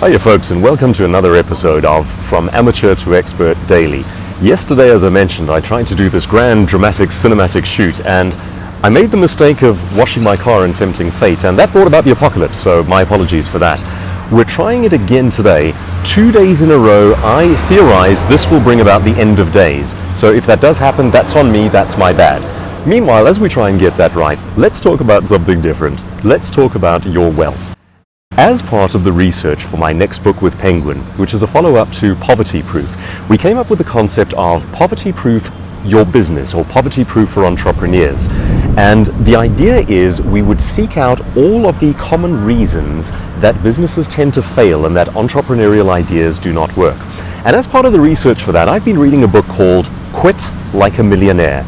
Hiya folks, and welcome to another episode of From Amateur to Expert Daily. Yesterday, as I mentioned, I tried to do this grand, dramatic, cinematic shoot, and I made the mistake of washing my car and tempting fate, and that brought about the apocalypse, so my apologies for that. We're trying it again today. 2 days in a row. I theorize this will bring about the end of days. So if that does happen, that's on me, that's my bad. Meanwhile, as we try and get that right, let's talk about something different. Let's talk about your wealth. As part of the research for my next book with Penguin, which is a follow-up to Poverty Proof, we came up with the concept of Poverty Proof Your Business, or Poverty Proof for Entrepreneurs. And the idea is we would seek out all of the common reasons that businesses tend to fail and that entrepreneurial ideas do not work. And as part of the research for that, I've been reading a book called Quit Like a Millionaire.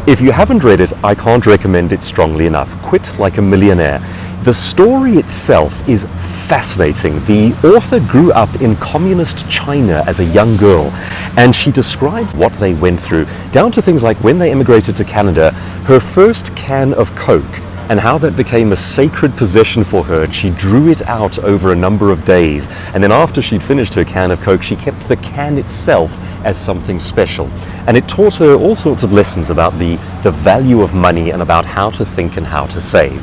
If you haven't read it, I can't recommend it strongly enough. Quit Like a Millionaire. The story itself is fascinating. The author grew up in communist China as a young girl, and she describes what they went through, down to things like when they immigrated to Canada, her first can of Coke, and how that became a sacred possession for her, and she drew it out over a number of days. And then after she'd finished her can of Coke, she kept the can itself as something special. And it taught her all sorts of lessons about the value of money and about how to think and how to save.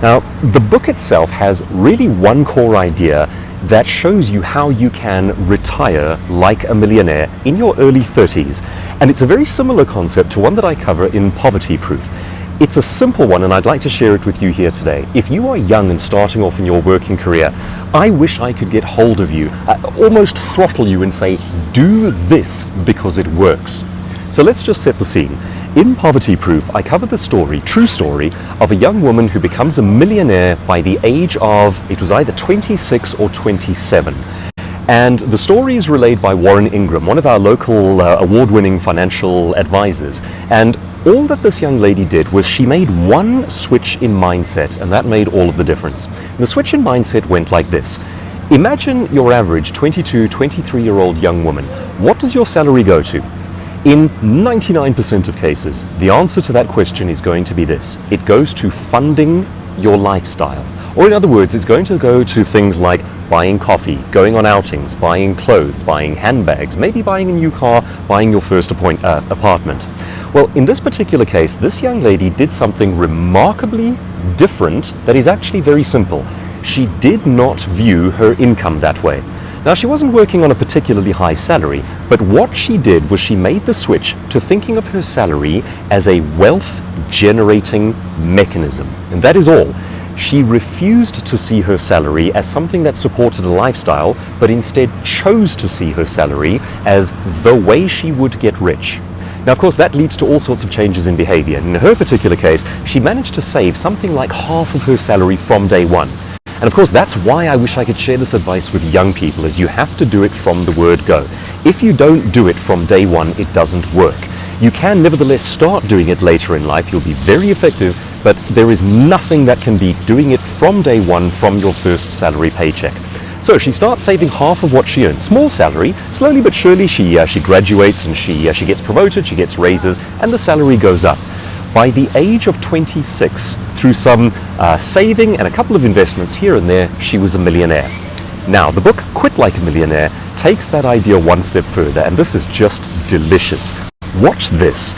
Now, the book itself has really one core idea that shows you how you can retire like a millionaire in your early 30s. And it's a very similar concept to one that I cover in Poverty Proof. It's a simple one, and I'd like to share it with you here today. If you are young and starting off in your working career, I wish I could get hold of you, almost throttle you and say, do this because it works. So let's just set the scene. In Poverty Proof, I cover the story, true story, of a young woman who becomes a millionaire by the age of, it was either 26 or 27. And the story is relayed by Warren Ingram, one of our local award-winning financial advisors. And all that this young lady did was she made one switch in mindset, and that made all of the difference. And the switch in mindset went like this. Imagine your average 22, 23-year-old young woman. What does your salary go to? In 99% of cases, the answer to that question is going to be this. It goes to funding your lifestyle. Or in other words, it's going to go to things like buying coffee, going on outings, buying clothes, buying handbags, maybe buying a new car, buying your first apartment. Well, in this particular case, this young lady did something remarkably different that is actually very simple. She did not view her income that way. Now, she wasn't working on a particularly high salary, but what she did was she made the switch to thinking of her salary as a wealth-generating mechanism. And that is all. She refused to see her salary as something that supported a lifestyle, but instead chose to see her salary as the way she would get rich. Now, of course, that leads to all sorts of changes in behavior. In her particular case, she managed to save something like half of her salary from day one. And of course, that's why I wish I could share this advice with young people, is you have to do it from the word go. If you don't do it from day one, it doesn't work. You can nevertheless start doing it later in life. You'll be very effective, but there is nothing that can beat doing it from day one, from your first salary paycheck. So she starts saving half of what she earns. Small salary. Slowly but surely she graduates and she gets promoted, she gets raises, and the salary goes up. By the age of 26, through some saving and a couple of investments here and there, she was a millionaire. Now, the book Quit Like a Millionaire takes that idea one step further, and this is just delicious. Watch this.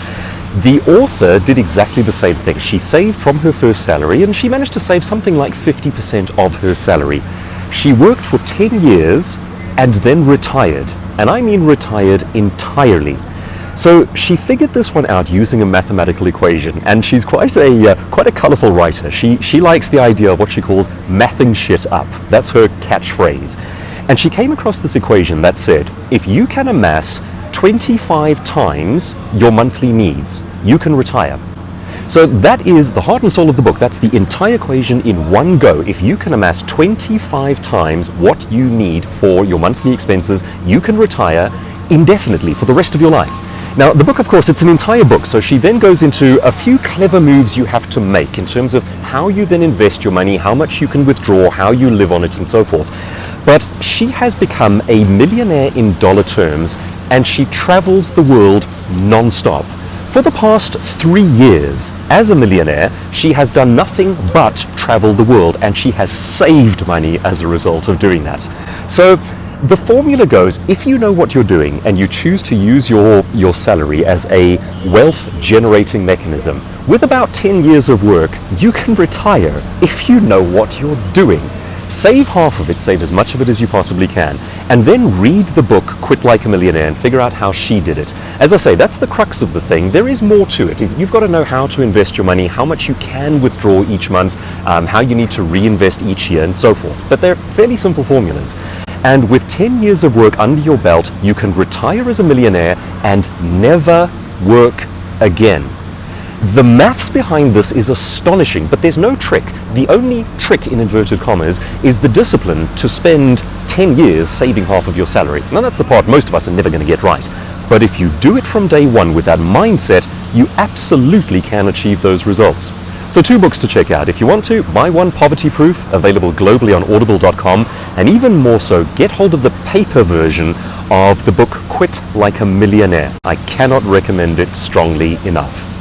The author did exactly the same thing. She saved from her first salary, and she managed to save something like 50% of her salary. She worked for 10 years and then retired, and I mean retired entirely. So she figured this one out using a mathematical equation, and she's quite a colorful writer. She likes the idea of what she calls mathing shit up. That's her catchphrase. And she came across this equation that said, if you can amass 25 times your monthly needs, you can retire. So that is the heart and soul of the book. That's the entire equation in one go. If you can amass 25 times what you need for your monthly expenses, you can retire indefinitely for the rest of your life. Now, the book, of course, it's an entire book, so she then goes into a few clever moves you have to make in terms of how you then invest your money, how much you can withdraw, how you live on it, and so forth. But she has become a millionaire in dollar terms, and she travels the world non-stop. For the past 3 years, as a millionaire, she has done nothing but travel the world, and she has saved money as a result of doing that. So the formula goes, if you know what you're doing and you choose to use your salary as a wealth generating mechanism, with about 10 years of work, you can retire if you know what you're doing. Save half of it, save as much of it as you possibly can, and then read the book Quit Like a Millionaire and figure out how she did it. As I say, that's the crux of the thing. There is more to it. You've got to know how to invest your money, how much you can withdraw each month, how you need to reinvest each year, and so forth. But they're fairly simple formulas. And with 10 years of work under your belt, you can retire as a millionaire and never work again. The maths behind this is astonishing, but there's no trick. The only trick, in inverted commas, is the discipline to spend 10 years saving half of your salary. Now that's the part most of us are never going to get right. But if you do it from day one with that mindset, you absolutely can achieve those results. So 2 books to check out. If you want to, buy one, Poverty Proof, available globally on audible.com, and even more so, get hold of the paper version of the book Quit Like a Millionaire. I cannot recommend it strongly enough.